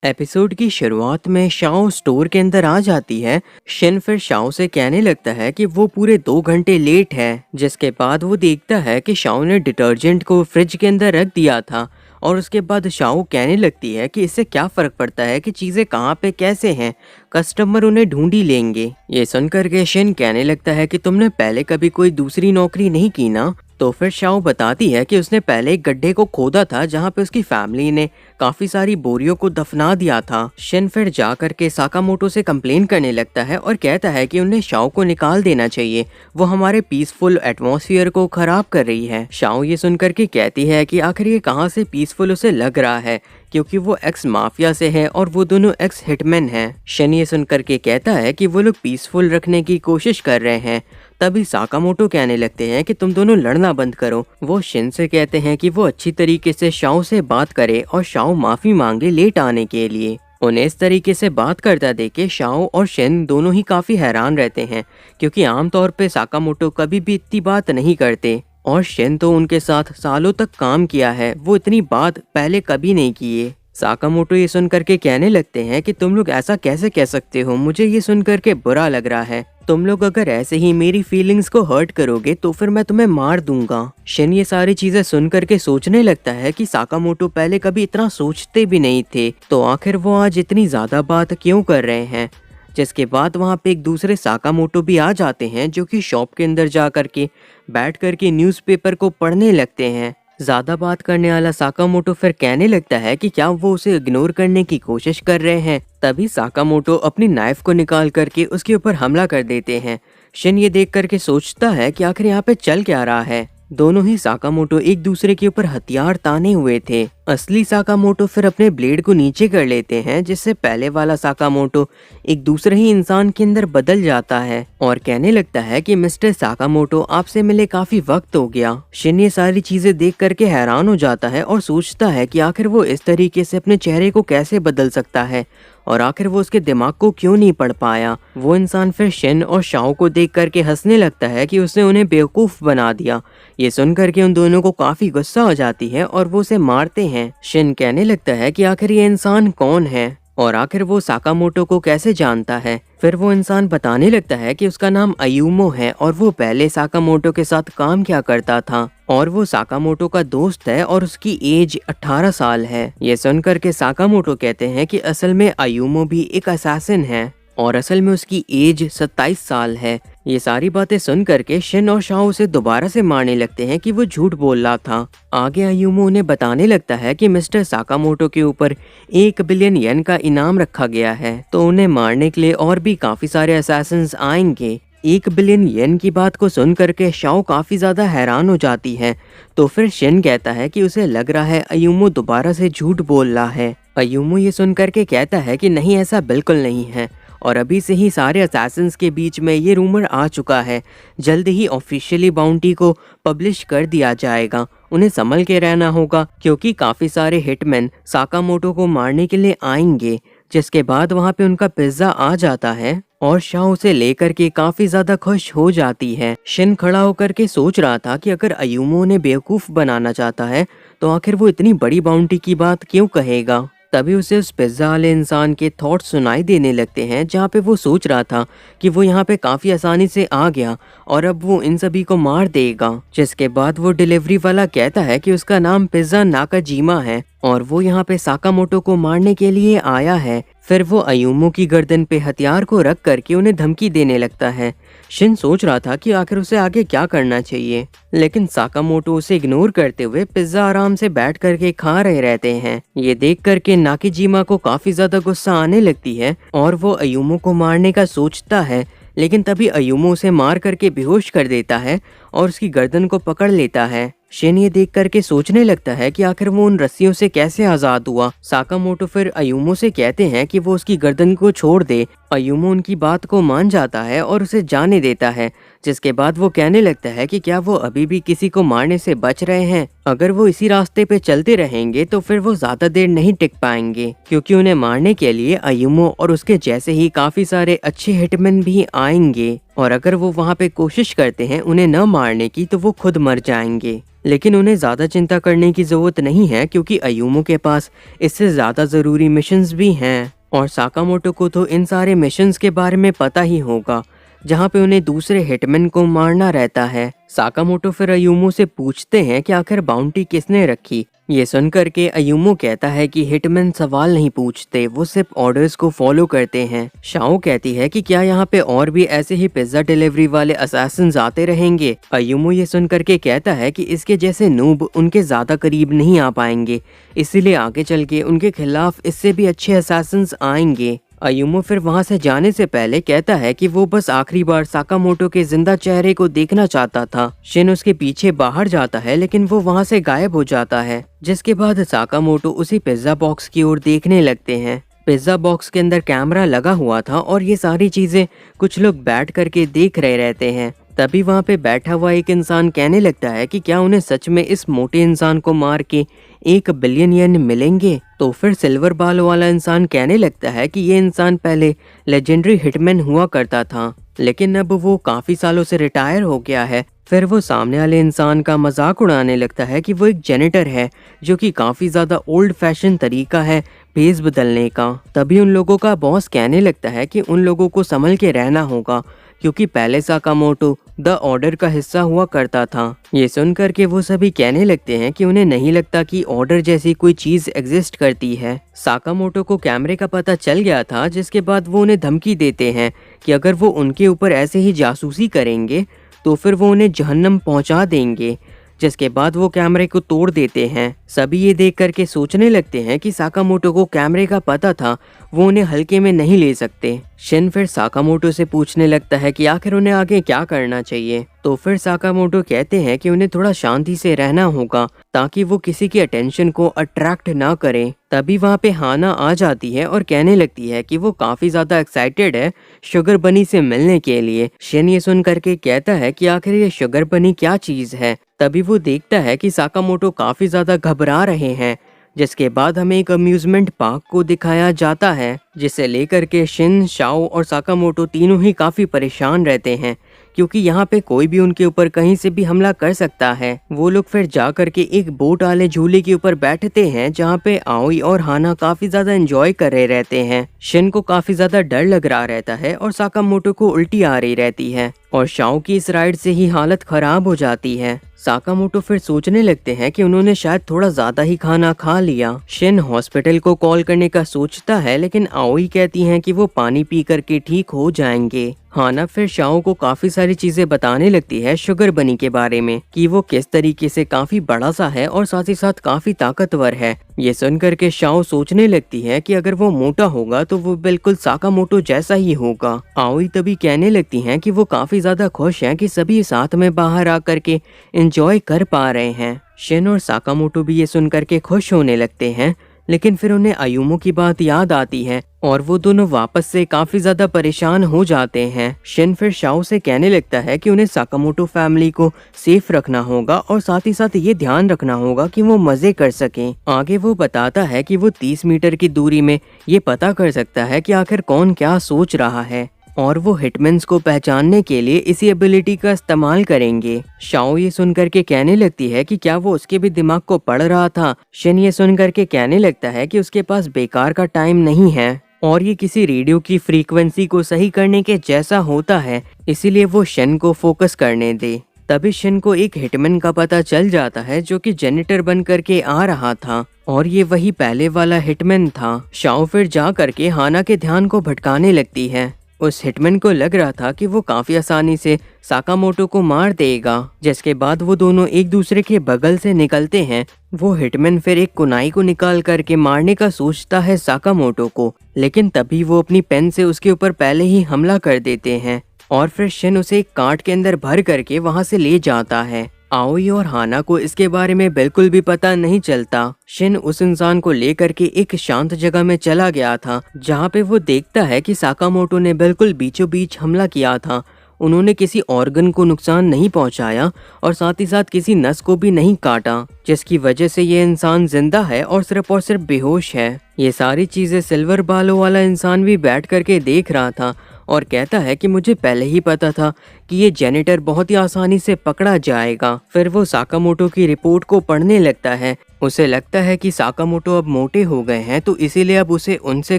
Episode की शुरुआत में शाओ स्टोर के अंदर आ जाती है। शिन फिर शाओ से कहने लगता है कि वो पूरे 2 घंटे लेट है, जिसके बाद वो देखता है कि शाओ ने डिटर्जेंट को फ्रिज के अंदर रख दिया था। और उसके बाद शाओ कहने लगती है कि इससे क्या फ़र्क पड़ता है कि चीज़ें कहाँ पे कैसे हैं, कस्टमर उन्हें ढूंढ ही लेंगे। ये सुनकर के शिन कहने लगता है कि तुमने पहले कभी कोई दूसरी नौकरी नहीं की ना। तो फिर शाओ बताती है कि उसने पहले एक गड्ढे को खोदा था जहाँ पे उसकी फैमिली ने काफी सारी बोरियों को दफना दिया था। शिन फिर जा करके साकामोटो से कंप्लेन करने लगता है और कहता है कि उन्हें शाओ को निकाल देना चाहिए, वो हमारे पीसफुल एटमॉस्फेयर को खराब कर रही है। शाओ ये सुनकर के कहती है कि आखिर ये कहाँ से पीसफुल उसे लग रहा है, क्योंकि वो एक्स माफिया से है और वो दोनों एक्स हिटमैन हैं। शन ये सुनकर के कहता है कि वो लोग पीसफुल रखने की कोशिश कर रहे हैं। तभी साकामोटो कहने लगते हैं कि तुम दोनों लड़ना बंद करो। वो शिन से कहते हैं कि वो अच्छी तरीके से शाओ से बात करे और शाओ माफी मांगे लेट आने के लिए। उन्हें इस तरीके से बात करता देखे शाओ और शिन दोनों ही काफी हैरान रहते हैं, क्योंकि आमतौर पे साकामोटो कभी भी इतनी बात नहीं करते और शिन तो उनके साथ सालों तक काम किया है, वो इतनी बात पहले कभी नहीं किए। साकामोटो ये सुन करके कहने लगते हैं कि तुम लोग ऐसा कैसे कह सकते हो, मुझे ये सुन करके बुरा लग रहा है। तुम लोग अगर ऐसे ही मेरी फीलिंग्स को हर्ट करोगे तो फिर मैं तुम्हें मार दूंगा। शिन ये सारी चीजें सुन करके सोचने लगता है कि साकामोटो पहले कभी इतना सोचते भी नहीं थे, तो आखिर वो आज इतनी ज्यादा बात क्यों कर रहे हैं। जिसके बाद वहाँ पे एक दूसरे साकामोटो भी आ जाते हैं, जो कि शॉप के अंदर जा करके बैठ करके न्यूज़पेपर को पढ़ने लगते हैं। ज्यादा बात करने वाला साकामोटो फिर कहने लगता है कि क्या वो उसे इग्नोर करने की कोशिश कर रहे हैं। तभी साकामोटो अपनी नाइफ को निकाल करके उसके ऊपर हमला कर देते हैं। शिन ये देख करके सोचता है कि आखिर यहाँ पे चल क्या रहा है। दोनों ही साकामोटो एक दूसरे के ऊपर हथियार ताने हुए थे। असली साकामोटो फिर अपने ब्लेड को नीचे कर लेते हैं, जिससे पहले वाला साकामोटो एक दूसरे ही इंसान के अंदर बदल जाता है और कहने लगता है कि मिस्टर साकामोटो आपसे मिले काफी वक्त हो गया। शिन ये सारी चीजें देख करके हैरान हो जाता है और सोचता है कि आखिर वो इस तरीके से अपने चेहरे को कैसे बदल सकता है और आखिर वो उसके दिमाग को क्यों नहीं पढ़ पाया। वो इंसान फिर शिन और शाओ को देख करके हंसने लगता है कि उसने उन्हें बेवकूफ बना दिया। ये सुनकर के उन दोनों को काफी गुस्सा हो जाती है और वो उसे मारते हैं। शिन कहने लगता है कि आखिर ये इंसान कौन है और आखिर वो साकामोटो को कैसे जानता है। फिर वो इंसान बताने लगता है कि उसका नाम अयूमो है और वो पहले साकामोटो के साथ काम क्या करता था और वो साकामोटो का दोस्त है और उसकी एज 18 साल है। ये सुनकर के साकामोटो कहते हैं कि असल में अयूमो भी एक असैसिन है और असल में उसकी एज 27 साल है। ये सारी बातें सुन करके शिन और शाओ उसे दोबारा से मारने लगते हैं कि वो झूठ बोल रहा था। आगे अयूमो उन्हें बताने लगता है कि मिस्टर साकामोटो के ऊपर 1 बिलियन येन का इनाम रखा गया है, तो उन्हें मारने के लिए और भी काफी सारे असैसिन्स आएंगे। 1 बिलियन येन की बात को सुन करके शाओ काफी ज्यादा हैरान हो जाती है। तो फिर शिन कहता है कि उसे लग रहा है अयूमो दोबारा से झूठ बोल रहा है। अयूमो ये सुन करके कहता है कि नहीं, ऐसा बिल्कुल नहीं है और अभी से ही सारे असैसिन्स के बीच में ये रूमर आ चुका है। जल्द ही ऑफिशियली बाउंटी को पब्लिश कर दिया जाएगा। उन्हें संभल के रहना होगा, क्योंकि काफी सारे हिटमैन साकामोटो को मारने के लिए आएंगे। जिसके बाद वहाँ पे उनका पिज्जा आ जाता है और शाओ उसे लेकर के काफी ज्यादा खुश हो जाती है। शिन खड़ा होकर के सोच रहा था कि अगर अयूमो ने बेवकूफ बनाना चाहता है तो आखिर वो इतनी बड़ी बाउंटी की बात क्यों कहेगा। तभी उसे उस पिज्जा वाले इंसान के थॉट्स सुनाई देने लगते हैं, जहाँ पे वो सोच रहा था कि वो यहाँ पे काफी आसानी से आ गया और अब वो इन सभी को मार देगा। जिसके बाद वो डिलीवरी वाला कहता है कि उसका नाम पिज्जा नाकाजीमा है और वो यहाँ पे साकामोटो को मारने के लिए आया है। फिर वो अयूमो की गर्दन पे हथियार को रख करके उन्हें धमकी देने लगता है। शिन सोच रहा था कि आखिर उसे आगे क्या करना चाहिए, लेकिन साकामोटो उसे इग्नोर करते हुए पिज्जा आराम से बैठ करके खा रहे रहते हैं। ये देख करके नाकाजीमा को काफी ज्यादा गुस्सा आने लगती है और वो अयूमो को मारने का सोचता है, लेकिन तभी अयूमो उसे मार करके बेहोश कर देता है और उसकी गर्दन को पकड़ लेता है। शिन ये देख करके सोचने लगता है कि आखिर वो उन रस्सियों से कैसे आजाद हुआ। साकामोटो फिर अयूमो से कहते हैं कि वो उसकी गर्दन को छोड़ दे, अयुमो उनकी बात को मान जाता है और उसे जाने देता है, जिसके बाद वो कहने लगता है कि क्या वो अभी भी किसी को मारने से बच रहे हैं। अगर वो इसी रास्ते पे चलते रहेंगे तो फिर वो ज्यादा देर नहीं टिक पाएंगे, क्योंकि उन्हें मारने के लिए अयुमो और उसके जैसे ही काफी सारे अच्छे हिटमैन भी आएंगे, और अगर वो वहाँ पे कोशिश करते हैं उन्हें न मारने की तो वो खुद मर जाएंगे। लेकिन उन्हें ज्यादा चिंता करने की जरूरत नहीं है, क्योंकि अयुमो के पास इससे ज्यादा जरूरी मिशंस भी हैं, और साकामोटो को तो इन सारे मिशंस के बारे में पता ही होगा, जहाँ पे उन्हें दूसरे हिटमैन को मारना रहता है। साकामोटो फिर अयुमो से पूछते हैं कि आखिर बाउंटी किसने रखी। ये सुनकर के अयुमो कहता है कि हिटमैन सवाल नहीं पूछते, वो सिर्फ ऑर्डर्स को फॉलो करते हैं। शाओ कहती है कि क्या यहाँ पे और भी ऐसे ही पिज्जा डिलीवरी वाले असैसिन्स आते रहेंगे। अयुमो ये सुनकर के कहता है कि इसके जैसे नूब उनके ज्यादा करीब नहीं आ पाएंगे, इसीलिए आगे चल के उनके खिलाफ इससे भी अच्छे असैसिन्स आएंगे। अयुमो फिर वहां से जाने से पहले कहता है कि वो बस आखिरी बार साकामोटो के जिंदा चेहरे को देखना चाहता था। शिन उसके पीछे बाहर जाता है, लेकिन वो वहां से गायब हो जाता है, जिसके बाद साकामोटो उसी पिज्जा बॉक्स की ओर देखने लगते हैं। पिज्जा बॉक्स के अंदर कैमरा लगा हुआ था और ये सारी चीजें कुछ लोग बैठ करके देख रहे रहते हैं। तभी वहाँ पे बैठा हुआ एक इंसान कहने लगता है कि क्या उन्हें सच में इस मोटे इंसान को मार के 1 बिलियन येन मिलेंगे। तो फिर सिल्वर बाल वाला इंसान कहने लगता है कि ये इंसान पहले लेजेंडरी हिटमैन हुआ करता था, लेकिन अब वो काफी सालों से रिटायर हो गया है। फिर वो सामने वाले इंसान का मजाक उड़ाने लगता है कि वो एक जेनिटर है, जो कि काफी ज्यादा ओल्ड फैशन तरीका है भेस बदलने का। तभी उन लोगों का बॉस कहने लगता है कि उन लोगों को संभल के रहना होगा, क्योंकि पहले साकामोटो द ऑर्डर का हिस्सा हुआ करता था। ये सुनकर के वो सभी कहने लगते हैं कि उन्हें नहीं लगता कि ऑर्डर जैसी कोई चीज एग्जिस्ट करती है। साकामोटो को कैमरे का पता चल गया था, जिसके बाद वो उन्हें धमकी देते हैं कि अगर वो उनके ऊपर ऐसे ही जासूसी करेंगे तो फिर वो उन्हें जहन्नम पहुंचा देंगे। जिसके बाद वो कैमरे को तोड़ देते हैं। सभी ये देख करके सोचने लगते हैं कि साकामोटो को कैमरे का पता था, वो उन्हें हल्के में नहीं ले सकते। शिन फिर साकामोटो से पूछने लगता है कि आखिर उन्हें आगे क्या करना चाहिए। तो फिर साकामोटो कहते हैं कि उन्हें थोड़ा शांति से रहना होगा, ताकि वो किसी की अटेंशन को अट्रैक्ट ना करें। तभी वहाँ पे हाना आ जाती है और कहने लगती है कि वो काफी ज्यादा एक्साइटेड है शुगर बनी से मिलने के लिए। शिन ये सुन करके कहता है कि आखिर ये शुगर बनी क्या चीज है। तभी वो देखता है कि साकामोटो काफी ज्यादा घबरा रहे हैं, जिसके बाद हमें एक अम्यूजमेंट पार्क को दिखाया जाता है, जिसे लेकर के शिन, शाओ और साकामोटो तीनों ही काफी परेशान रहते हैं, क्योंकि यहाँ पे कोई भी उनके ऊपर कहीं से भी हमला कर सकता है। वो लोग फिर जा करके एक बोट वाले झूले के ऊपर बैठते हैं, जहाँ पे आओई और हाना काफी ज्यादा एंजॉय कर रहे रहते हैं। शिन को काफी ज्यादा डर लग रहा रहता है और साकामोटो को उल्टी आ रही रहती है, और शाओ की इस राइड से ही हालत खराब हो जाती है। साकामोटो फिर सोचने लगते हैं कि उन्होंने शायद थोड़ा ज्यादा ही खाना खा लिया। शिन हॉस्पिटल को कॉल करने का सोचता है, लेकिन आओई कहती हैं कि वो पानी पी करके ठीक हो जाएंगे। हाना फिर शाओ को काफी सारी चीजें बताने लगती है शुगर बनी के बारे में, कि वो किस तरीके से काफी बड़ा सा है और साथ ही साथ काफी ताकतवर है। ये सुनकर के शाओ सोचने लगती है कि अगर वो मोटा होगा तो वो बिल्कुल साकामोटो जैसा ही होगा। आओई तभी कहने लगती हैं कि वो काफी ज्यादा खुश हैं कि सभी साथ में बाहर आकर के एंजॉय कर पा रहे हैं। शिन और साकामोटो भी ये सुनकर के खुश होने लगते हैं, लेकिन फिर उन्हें अयुमो की बात याद आती है और वो दोनों वापस से काफी ज्यादा परेशान हो जाते हैं। शिन फिर शाओ से कहने लगता है कि उन्हें साकामोटो फैमिली को सेफ रखना होगा और साथ ही साथ ये ध्यान रखना होगा कि वो मजे कर सकें। आगे वो बताता है कि वो 30 मीटर की दूरी में ये पता कर सकता है कि आखिर कौन क्या सोच रहा है, और वो हिटमैन्स को पहचानने के लिए इसी एबिलिटी का इस्तेमाल करेंगे। शाओ ये सुनकर के कहने लगती है कि क्या वो उसके भी दिमाग को पढ़ रहा था। शिन ये सुनकर के कहने लगता है कि उसके पास बेकार का टाइम नहीं है और ये किसी रेडियो की फ्रीक्वेंसी को सही करने के जैसा होता है, इसीलिए वो शिन को फोकस करने दे। तभी शिन को एक हिटमैन का पता चल जाता है, जो कि जेनिटर बन करके आ रहा था, और ये वही पहले वाला हिटमैन था। शाओ फिर जा करके हाना के ध्यान को भटकाने लगती है। उस हिटमैन को लग रहा था कि वो काफी आसानी से साकामोटो को मार देगा, जिसके बाद वो दोनों एक दूसरे के बगल से निकलते हैं। वो हिटमैन फिर एक कुनाई को निकाल करके मारने का सोचता है साकामोटो को, लेकिन तभी वो अपनी पेन से उसके ऊपर पहले ही हमला कर देते हैं, और फिर शिन उसे एक कार्ट के अंदर भर करके वहां से ले जाता है। आओई और हाना को इसके बारे में बिल्कुल भी पता नहीं चलता। शिन उस इंसान को लेकर के एक शांत जगह में चला गया था, जहाँ पे वो देखता है कि साकामोटो ने बिल्कुल बीचों बीच हमला किया था। उन्होंने किसी ऑर्गन को नुकसान नहीं पहुंचाया और साथ ही साथ किसी नस को भी नहीं काटा, जिसकी वजह से ये इंसान जिंदा है और सिर्फ बेहोश है। ये सारी चीजें सिल्वर बालों वाला इंसान भी बैठ करके देख रहा था और कहता है कि मुझे पहले ही पता था कि ये जेनिटर बहुत ही आसानी से पकड़ा जाएगा। फिर वो साकामोटो की रिपोर्ट को पढ़ने लगता है। उसे लगता है कि साकामोटो अब मोटे हो गए हैं, तो इसीलिए अब उसे उनसे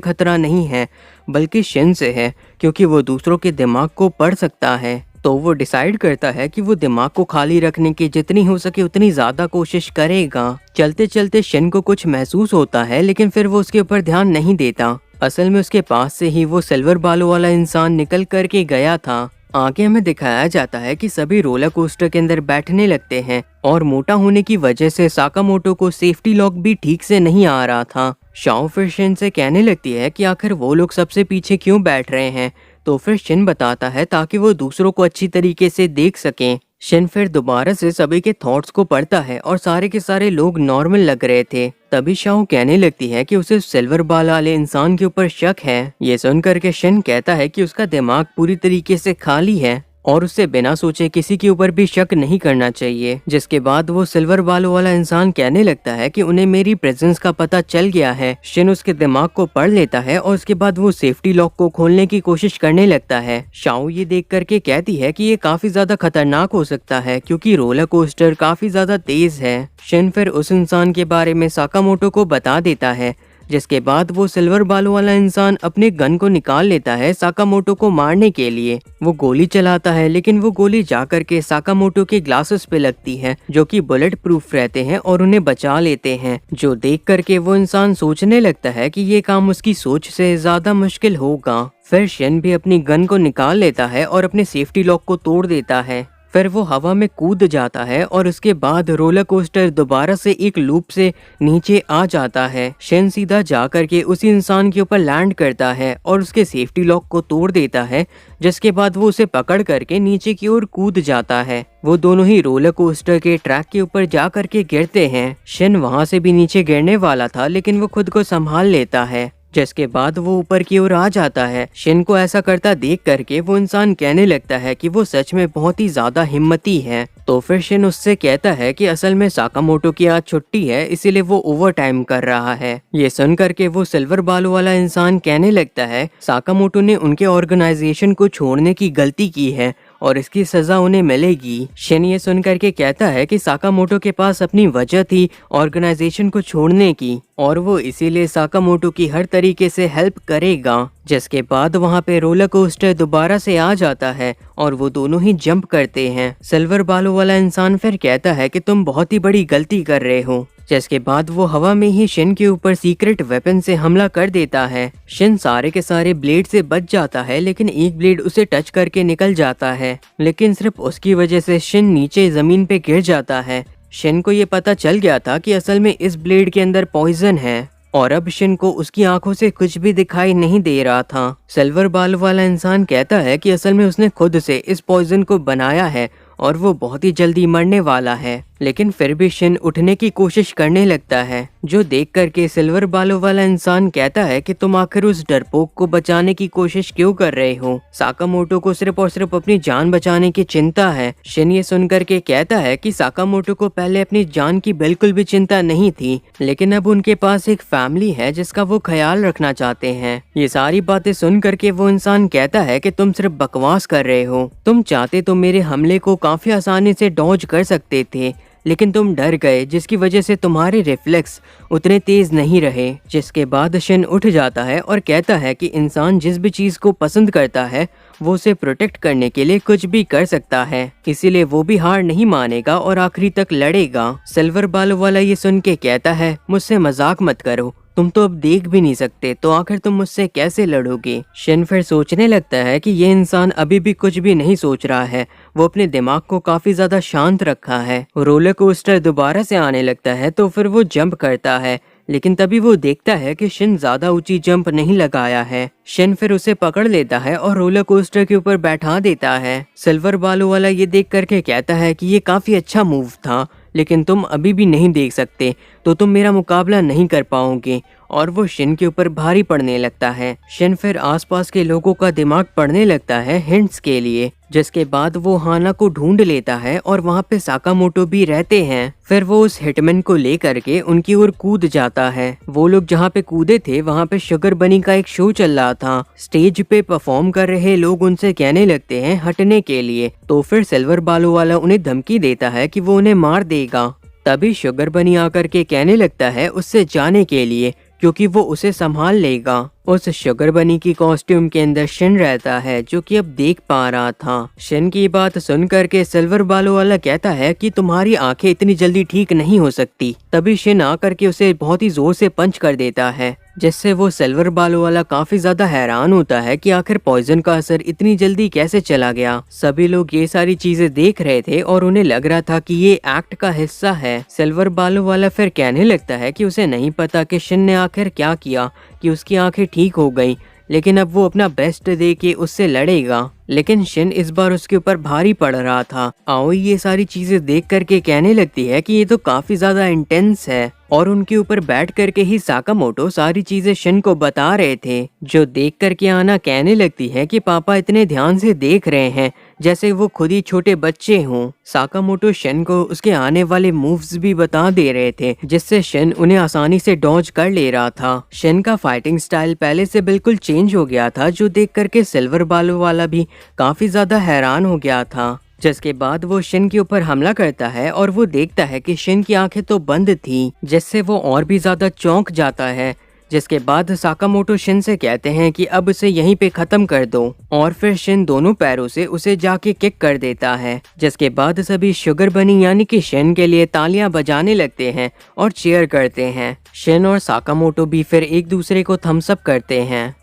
खतरा नहीं है बल्कि शिन से है, क्योंकि वो दूसरों के दिमाग को पढ़ सकता है। तो वो डिसाइड करता है कि वो दिमाग को खाली रखने की जितनी हो सके उतनी ज्यादा कोशिश करेगा। चलते चलते शिन को कुछ महसूस होता है, लेकिन फिर वो उसके ऊपर ध्यान नहीं देता। असल में उसके पास से ही वो सिल्वर बालों वाला इंसान निकल करके गया था। आगे हमें दिखाया जाता है कि सभी रोलर कोस्टर के अंदर बैठने लगते हैं और मोटा होने की वजह से साकामोटो को सेफ्टी लॉक भी ठीक से नहीं आ रहा था। शाओ फिर शिन से कहने लगती है कि आखिर वो लोग सबसे पीछे क्यों बैठ रहे हैं। तो फिर शिन बताता है ताकि वो दूसरों को अच्छी तरीके से देख सकें। शिन फिर दोबारा से सभी के थॉट्स को पढ़ता है और सारे के सारे लोग नॉर्मल लग रहे थे। तभी शाओ कहने लगती है कि उसे सिल्वर बाल वाले इंसान के ऊपर शक है। ये सुनकर के शिन कहता है कि उसका दिमाग पूरी तरीके से खाली है और उसे बिना सोचे किसी के ऊपर भी शक नहीं करना चाहिए। जिसके बाद वो सिल्वर बालों वाला इंसान कहने लगता है कि उन्हें मेरी प्रेजेंस का पता चल गया है। शिन उसके दिमाग को पढ़ लेता है और उसके बाद वो सेफ्टी लॉक को खोलने की कोशिश करने लगता है। शाओ ये देख करके कहती है कि ये काफी ज्यादा खतरनाक हो सकता है, क्योंकि रोलर कोस्टर काफी ज्यादा तेज है। शिन फिर उस इंसान के बारे में साकामोटो को बता देता है, जिसके बाद वो सिल्वर बालों वाला इंसान अपने गन को निकाल लेता है साकामोटो को मारने के लिए। वो गोली चलाता है, लेकिन वो गोली जाकर के साकामोटो के ग्लासेस पे लगती है, जो कि बुलेट प्रूफ रहते हैं और उन्हें बचा लेते हैं। जो देख करके वो इंसान सोचने लगता है कि ये काम उसकी सोच से ज्यादा मुश्किल होगा। फिर शिन भी अपनी गन को निकाल लेता है और अपने सेफ्टी लॉक को तोड़ देता है। फिर वो हवा में कूद जाता है और उसके बाद रोलर कोस्टर दोबारा से एक लूप से नीचे आ जाता है। शिन सीधा जा करके उसी इंसान के ऊपर लैंड करता है और उसके सेफ्टी लॉक को तोड़ देता है, जिसके बाद वो उसे पकड़ करके नीचे की ओर कूद जाता है। वो दोनों ही रोलर कोस्टर के ट्रैक के ऊपर जा करके गिरते हैं। शिन वहां से भी नीचे गिरने वाला था, लेकिन वो खुद को संभाल लेता है, जिसके बाद वो ऊपर की ओर आ जाता है। शिन को ऐसा करता देख करके वो इंसान कहने लगता है कि वो सच में बहुत ही ज्यादा हिम्मती है। तो फिर शिन उससे कहता है कि असल में साकामोटो की आज छुट्टी है, इसीलिए वो ओवर टाइम कर रहा है। ये सुन करके वो सिल्वर बालों वाला इंसान कहने लगता है साकामोटो ने उनके ऑर्गेनाइजेशन को छोड़ने की गलती की है और इसकी सजा उन्हें मिलेगी। शिन ये सुन करके कहता है कि साकामोटो के पास अपनी वजह थी ऑर्गेनाइजेशन को छोड़ने की और वो इसीलिए साकामोटो की हर तरीके से हेल्प करेगा। जिसके बाद वहाँ पे रोलर कोस्टर दोबारा से आ जाता है और वो दोनों ही जंप करते हैं। सिल्वर बालों वाला इंसान फिर कहता है कि तुम बहुत ही बड़ी गलती कर रहे हो। जिसके बाद वो हवा में ही शिन के ऊपर सीक्रेट वेपन से हमला कर देता है। शिन सारे के सारे ब्लेड से बच जाता है, लेकिन एक ब्लेड उसे टच करके निकल जाता है, लेकिन सिर्फ उसकी वजह से शिन नीचे जमीन पे गिर जाता है। शिन को ये पता चल गया था कि असल में इस ब्लेड के अंदर पॉइजन है और अब शिन को उसकी आंखों से कुछ भी दिखाई नहीं दे रहा था। सिल्वर बाल वाला इंसान कहता है कि असल में उसने खुद से इस पॉइजन को बनाया है और वो बहुत ही जल्दी मरने वाला है, लेकिन फिर भी शिन उठने की कोशिश करने लगता है। जो देख करके सिल्वर बालों वाला इंसान कहता है कि तुम आखिर उस डरपोक को बचाने की कोशिश क्यों कर रहे हो? साकामोटो को सिर्फ और सिर्फ अपनी जान बचाने की चिंता है। शिन ये सुन करके कहता है कि साकामोटो को पहले अपनी जान की बिल्कुल भी चिंता नहीं थी, लेकिन अब उनके पास एक फैमिली है जिसका वो ख्याल रखना चाहते हैं। ये सारी बातें सुन करके वो इंसान कहता है कि तुम सिर्फ बकवास कर रहे हो। तुम चाहते तो मेरे हमले को काफी आसानी से डॉज कर सकते थे, लेकिन तुम डर गए, जिसकी वजह से तुम्हारे रिफ्लेक्स उतने तेज नहीं रहे। जिसके बाद शिन उठ जाता है और कहता है कि इंसान जिस भी चीज को पसंद करता है वो उसे प्रोटेक्ट करने के लिए कुछ भी कर सकता है, इसीलिए वो भी हार नहीं मानेगा और आखिरी तक लड़ेगा। सिल्वर बालों वाला ये सुन के कहता है मुझसे मजाक मत करो, तुम तो अब देख भी नहीं सकते, तो आखिर तुम मुझसे कैसे लड़ोगे? शिन फिर सोचने लगता है कि ये इंसान अभी भी कुछ भी नहीं सोच रहा है, वो अपने दिमाग को काफी ज्यादा शांत रखा है। रोलर कोस्टर दोबारा से आने लगता है तो फिर वो जंप करता है, लेकिन तभी वो देखता है कि शिन ज्यादा ऊंची जंप नहीं लगाया है। शिन फिर उसे पकड़ लेता है और रोलर कोस्टर के ऊपर बैठा देता है। सिल्वर बालों वाला ये देख करके कहता है कि ये काफी अच्छा मूव था, लेकिन तुम अभी भी नहीं देख सकते तो तुम मेरा मुकाबला नहीं कर पाओगे, और वो शिन के ऊपर भारी पड़ने लगता है। शिन फिर आसपास के लोगों का दिमाग पढ़ने लगता है हिंट्स के लिए, जिसके बाद वो हाना को ढूंढ लेता है और वहाँ पे साकामोटो भी रहते हैं। फिर वो उस हिटमैन को लेकर के उनकी ओर कूद जाता है। वो लोग जहाँ पे कूदे थे वहाँ पे शुगर बनी का एक शो चल रहा था। स्टेज पे परफॉर्म कर रहे लोग उनसे कहने लगते हैं हटने के लिए, तो फिर सिल्वर बालों वाला उन्हें धमकी देता है कि वो उन्हें मार देगा। तभी शुगर बनी आकर के कहने लगता है उससे जाने के लिए, क्योंकि वो उसे संभाल लेगा। उस शुगर बनी की कॉस्ट्यूम के अंदर शिन रहता है, जो कि अब देख पा रहा था। शिन की बात सुन करके सिल्वर बालों वाला कहता है कि तुम्हारी आंखें इतनी जल्दी ठीक नहीं हो सकती। तभी शिन आकर के उसे बहुत ही जोर से पंच कर देता है, जिससे वो सिल्वर बालों वाला काफी ज्यादा हैरान होता है कि आखिर पॉइजन का असर इतनी जल्दी कैसे चला गया। सभी लोग ये सारी चीजें देख रहे थे और उन्हें लग रहा था कि ये एक्ट का हिस्सा है। सिल्वर बालों वाला फिर कहने लगता है कि उसे नहीं पता कि शिन ने आखिर क्या किया कि उसकी आंखें ठीक हो गई, लेकिन अब वो अपना बेस्ट दे के उससे लड़ेगा। लेकिन शिन इस बार उसके ऊपर भारी पड़ रहा था। आओई ये सारी चीजें देख करके कहने लगती है कि ये तो काफी ज्यादा इंटेंस है, और उनके ऊपर बैठ करके ही साकामोटो सारी चीजें शिन को बता रहे थे, जो देख करके आना कहने लगती है कि पापा इतने ध्यान से देख रहे हैं जैसे वो खुद ही छोटे बच्चे हों। साकामोटो शिन को उसके आने वाले मूव्स भी बता दे रहे थे, जिससे शिन उन्हें आसानी से डॉज कर ले रहा था। शिन का फाइटिंग स्टाइल पहले से बिल्कुल चेंज हो गया था, जो देख करके सिल्वर बालों वाला भी काफी ज्यादा हैरान हो गया था। जिसके बाद वो शिन के ऊपर हमला करता है और वो देखता है कि शिन की आंखें तो बंद थी, जिससे वो और भी ज्यादा चौंक जाता है। जिसके बाद साकामोटो शिन से कहते हैं कि अब उसे यहीं पे खत्म कर दो, और फिर शिन दोनों पैरों से उसे जाके किक कर देता है। जिसके बाद सभी शुगर बनी यानी कि शिन के लिए तालियां बजाने लगते हैं और चीयर करते हैं। शिन और साकामोटो भी फिर एक दूसरे को थम्स अप करते हैं।